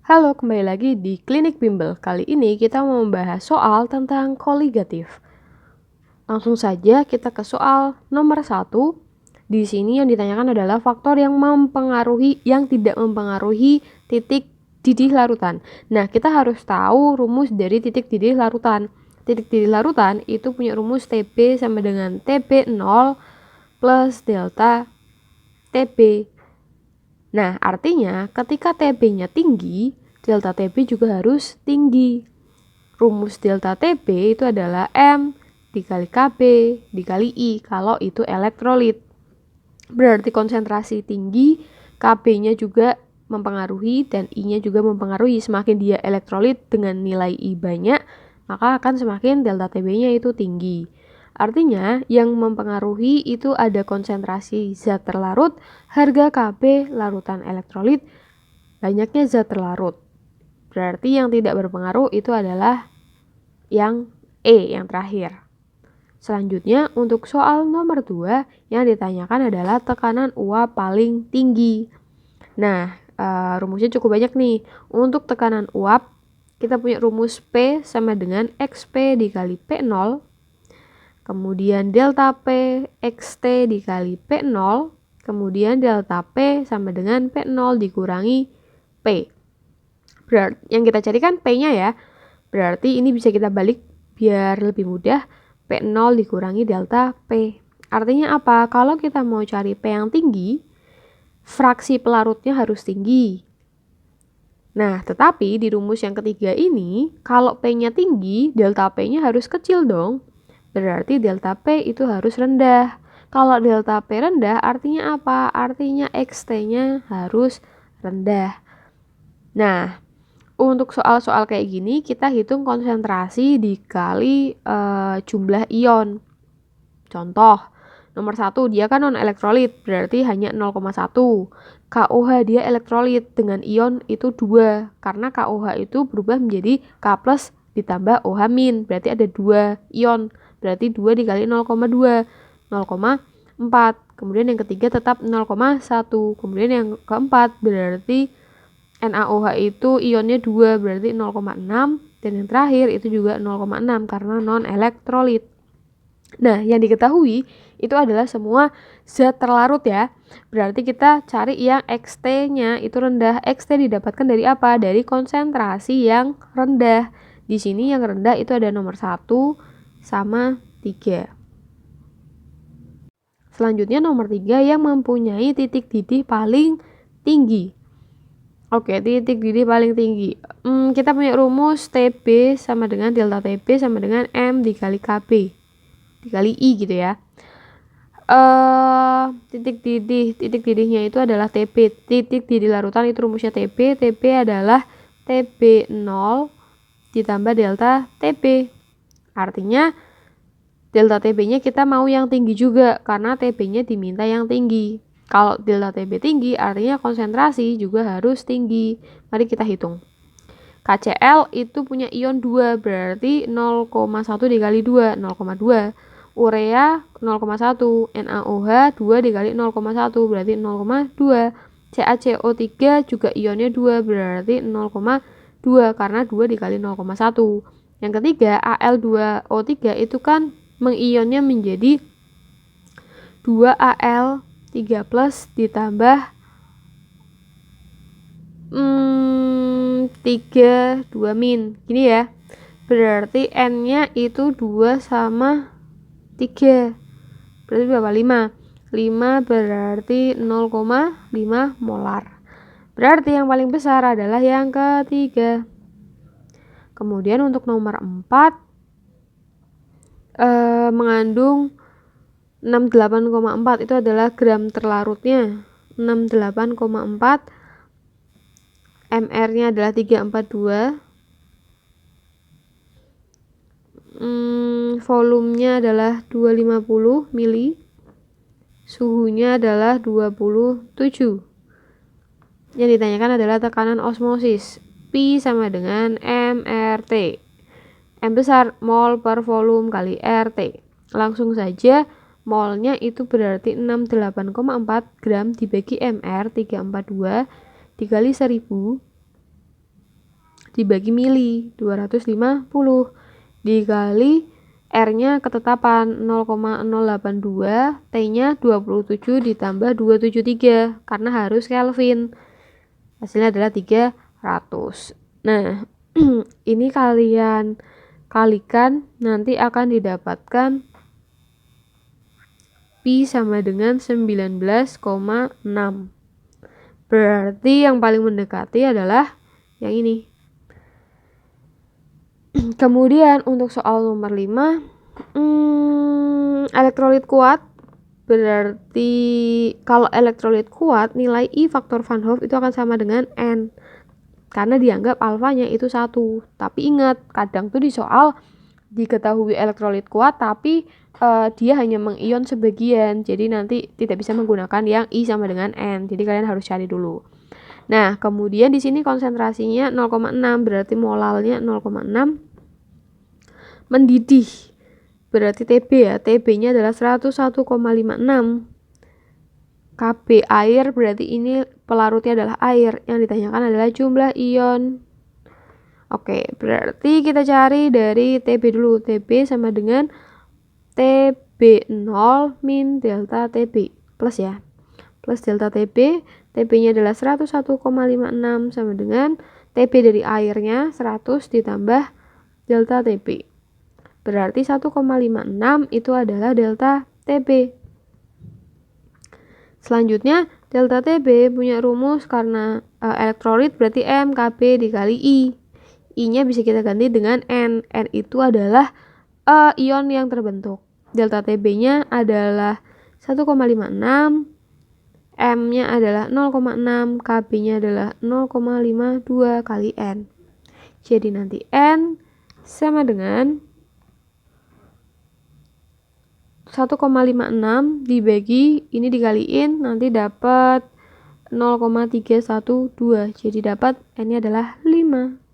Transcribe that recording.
Halo, kembali lagi di Klinik Bimbel. Kali ini kita mau membahas soal tentang koligatif. Langsung saja kita ke soal nomor 1. Di sini yang ditanyakan adalah faktor yang tidak mempengaruhi titik didih larutan. Nah, kita harus tahu rumus dari titik didih larutan. Titik didih larutan itu punya rumus TB sama dengan TB0 plus delta TB. Nah, artinya ketika TB-nya tinggi, delta TB juga harus tinggi. Rumus delta TB itu adalah M dikali KB dikali I kalau itu elektrolit. Berarti konsentrasi tinggi, KB-nya juga mempengaruhi dan I-nya juga mempengaruhi. Semakin dia elektrolit dengan nilai I banyak, maka akan semakin delta TB-nya itu tinggi. Artinya yang mempengaruhi itu ada konsentrasi zat terlarut, harga KB larutan elektrolit, banyaknya zat terlarut. Berarti yang tidak berpengaruh itu adalah yang E, yang terakhir. Selanjutnya untuk soal nomor 2 yang ditanyakan adalah tekanan uap paling tinggi. Nah, rumusnya cukup banyak nih. Untuk tekanan uap, kita punya rumus P sama dengan XP dikali P0. Kemudian delta P XT dikali P0. Kemudian delta P sama dengan P0 dikurangi P. Berarti yang kita cari kan P-nya ya. Berarti ini bisa kita balik biar lebih mudah. P0 dikurangi delta P. Artinya apa? Kalau kita mau cari P yang tinggi, fraksi pelarutnya harus tinggi. Nah, tetapi di rumus yang ketiga ini, kalau P-nya tinggi, delta P-nya harus kecil dong. Berarti delta P itu harus rendah. Kalau delta P rendah, artinya apa? Artinya XT-nya harus rendah. Nah, untuk soal-soal kayak gini, kita hitung konsentrasi dikali jumlah ion. Contoh, nomor 1 dia kan non-elektrolit, berarti hanya 0,1. KOH dia elektrolit dengan ion itu 2, karena KOH itu berubah menjadi K plus ditambah OH min, berarti ada 2 ion, berarti 2 dikali 0,2, 0,4. Kemudian yang ketiga tetap 0,1. Kemudian yang keempat berarti NaOH itu ionnya 2, berarti 0,6. Dan yang terakhir itu juga 0,6 karena non-elektrolit. Nah, yang diketahui itu adalah semua zat terlarut ya. Berarti kita cari yang XT-nya itu rendah. XT didapatkan dari apa? Dari konsentrasi yang rendah. Di sini yang rendah itu ada nomor 1 sama 3. Selanjutnya nomor 3 yang mempunyai titik didih paling tinggi. Oke, titik didih paling tinggi. Kita punya rumus TB sama dengan delta TB sama dengan M dikali KB dikali I gitu ya. Titik didihnya itu adalah TB. Titik didih larutan itu rumusnya TB. TB adalah TB0 ditambah delta TB. Artinya delta TB-nya kita mau yang tinggi juga karena TB-nya diminta yang tinggi. Kalau delta TB tinggi artinya konsentrasi juga harus tinggi. Mari kita hitung. KCl itu punya ion 2 berarti 0,1 dikali 2, 0,2. Urea 0,1, NaOH 2 dikali 0,1 berarti 0,2. CaCO3 juga ionnya 2 berarti 0,2 karena 2 dikali 0,1. Yang ketiga Al2O3 itu kan mengionnya menjadi 2Al3 plus ditambah 3, 2 min. Gini ya. Berarti N-nya itu 2 sama 3. Berarti berapa? 5. 5 berarti 0,5 molar. Berarti yang paling besar adalah yang ketiga. Kemudian untuk nomor 4 mengandung 68,4 itu adalah gram terlarutnya. 68,4 MR-nya adalah 342. Volumenya adalah 250 mili. Suhunya adalah 27. Yang ditanyakan adalah tekanan osmosis. Pi sama dengan MRT. M besar mol per volume kali RT. Langsung saja molnya itu berarti 68,4 gram dibagi MR 342 dikali 1000 dibagi mili 250 dikali R-nya ketetapan 0,082, T-nya 27 ditambah 273 karena harus Kelvin. Hasilnya adalah 300. Nah, ini kalian kalikan nanti akan didapatkan Pi sama dengan 19,6. Berarti yang paling mendekati adalah yang ini. Kemudian untuk soal nomor 5, elektrolit kuat. Berarti kalau elektrolit kuat, nilai I faktor Van Hoff itu akan sama dengan N. Karena dianggap alfanya itu 1. Tapi ingat, kadang tuh di soal diketahui elektrolit kuat, tapi dia hanya mengion sebagian. Jadi nanti tidak bisa menggunakan yang I sama dengan N. Jadi kalian harus cari dulu. Nah, kemudian di sini konsentrasinya 0,6, berarti molalnya 0,6. Mendidih, berarti TB ya. TB-nya adalah 101,56. KB air, berarti ini pelarutnya adalah air. Yang ditanyakan adalah jumlah ion. Oke, berarti kita cari dari TB dulu. TB sama dengan TB0 min delta TB. Plus ya. Plus delta TB. TB-nya adalah 101,56 sama dengan TB dari airnya 100 ditambah delta TB. Berarti 1,56 itu adalah delta TB. Selanjutnya, delta TB punya rumus karena elektrolit berarti M KB dikali I. I-nya bisa kita ganti dengan N. N itu adalah ion yang terbentuk. Delta TB-nya adalah 1,56. M-nya adalah 0,6. KB-nya adalah 0,52 kali N. Jadi nanti N sama dengan 1,56 dibagi ini dikaliin nanti dapat 0,312. Jadi dapat N-nya adalah 5.